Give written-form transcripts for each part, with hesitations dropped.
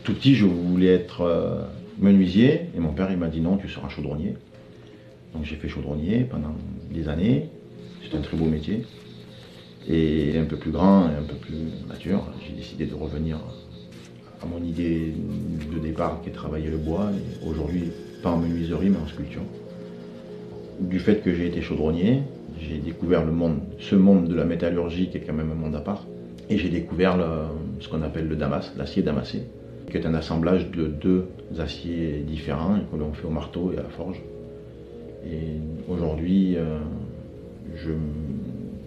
Tout petit, je voulais être menuisier et mon père il m'a dit non, tu seras chaudronnier. Donc j'ai fait chaudronnier pendant des années. C'est un très beau métier. Et un peu plus grand et un peu plus mature, j'ai décidé de revenir à mon idée de départ qui est de travailler le bois. Aujourd'hui, pas en menuiserie mais en sculpture. Du fait que j'ai été chaudronnier, j'ai découvert ce monde de la métallurgie qui est quand même un monde à part. Et j'ai découvert ce qu'on appelle le damas, l'acier damassé, qui est un assemblage de deux aciers différents que l'on fait au marteau et à la forge. Et aujourd'hui, je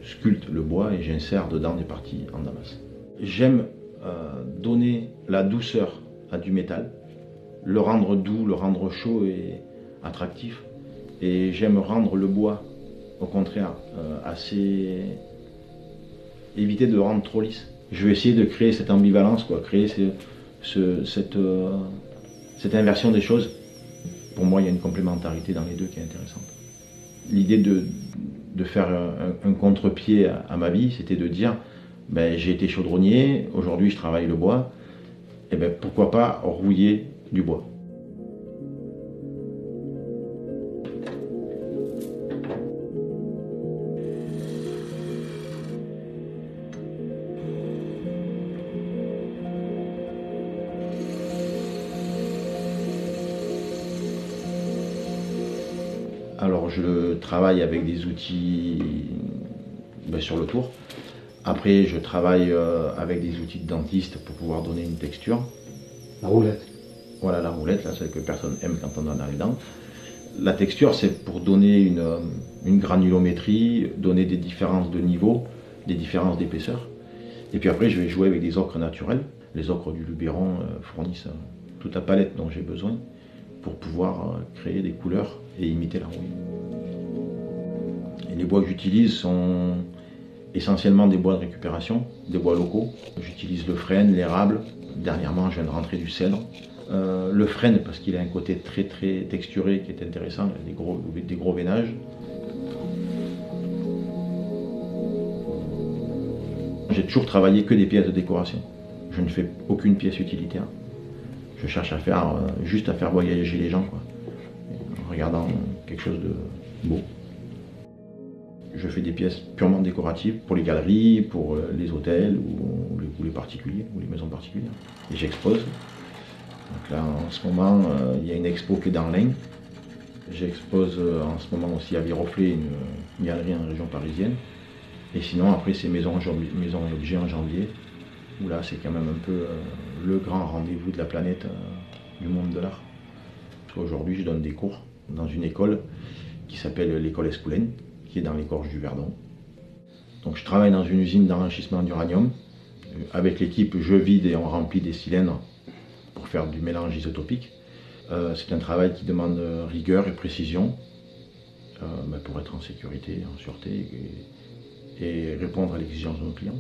sculpte le bois et j'insère dedans des parties en damas. J'aime donner la douceur à du métal, le rendre doux, le rendre chaud et attractif. Et j'aime rendre le bois, au contraire, éviter de le rendre trop lisse. Je vais essayer de créer cette ambivalence, créer cette inversion des choses. Pour moi, il y a une complémentarité dans les deux qui est intéressante. L'idée de faire un contre-pied à ma vie, c'était de dire, j'ai été chaudronnier, aujourd'hui je travaille le bois, et pourquoi pas rouiller du bois. Alors je travaille avec des outils sur le tour. Après je travaille avec des outils de dentiste pour pouvoir donner une texture. La roulette. Voilà la roulette, là, celle que personne aime quand on en a les dents. La texture c'est pour donner une granulométrie, donner des différences de niveau, des différences d'épaisseur. Et puis après je vais jouer avec des ocres naturels. Les ocres du Luberon fournissent toute la palette dont j'ai besoin pour pouvoir créer des couleurs et imiter la rouille. Et les bois que j'utilise sont essentiellement des bois de récupération, des bois locaux. J'utilise le frêne, l'érable. Dernièrement, je viens de rentrer du cèdre. Le frêne, parce qu'il a un côté très très texturé qui est intéressant, il a des gros veinages. J'ai toujours travaillé que des pièces de décoration. Je ne fais aucune pièce utilitaire. Je cherche juste à faire voyager les gens, en regardant quelque chose de beau. Je fais des pièces purement décoratives pour les galeries, pour les hôtels ou les particuliers, ou les maisons particulières. Et j'expose. Donc là, en ce moment, il y a une expo qui est dans l'Ain. J'expose en ce moment aussi à Viroflay, une galerie en région parisienne. Et sinon, après, c'est Maison et Objets en janvier, où là, c'est quand même un peu le grand rendez-vous de la planète du monde de l'art. Aujourd'hui, je donne des cours dans une école qui s'appelle l'école Escoulaine, qui est dans les gorges du Verdon. Donc je travaille dans une usine d'enrichissement d'uranium. Avec l'équipe, je vide et on remplit des cylindres pour faire du mélange isotopique. C'est un travail qui demande rigueur et précision pour être en sécurité, en sûreté et répondre à l'exigence de nos clients.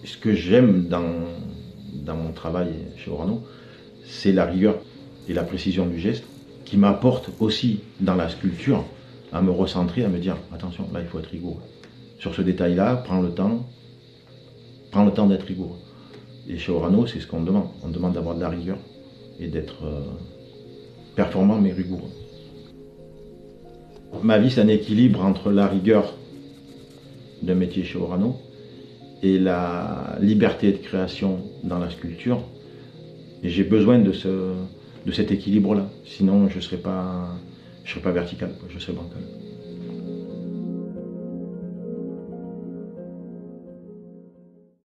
Et ce que j'aime dans mon travail chez Orano, c'est la rigueur et la précision du geste qui m'apporte aussi dans la sculpture à me recentrer, à me dire attention, là il faut être rigoureux. Sur ce détail-là, prends le temps d'être rigoureux. Et chez Orano, c'est ce qu'on demande. On demande d'avoir de la rigueur et d'être performant mais rigoureux. Ma vie, c'est un équilibre entre la rigueur d'un métier chez Orano et la liberté de création dans la sculpture. Et j'ai besoin de cet équilibre-là. Sinon, je ne serais pas vertical, je serais bancal.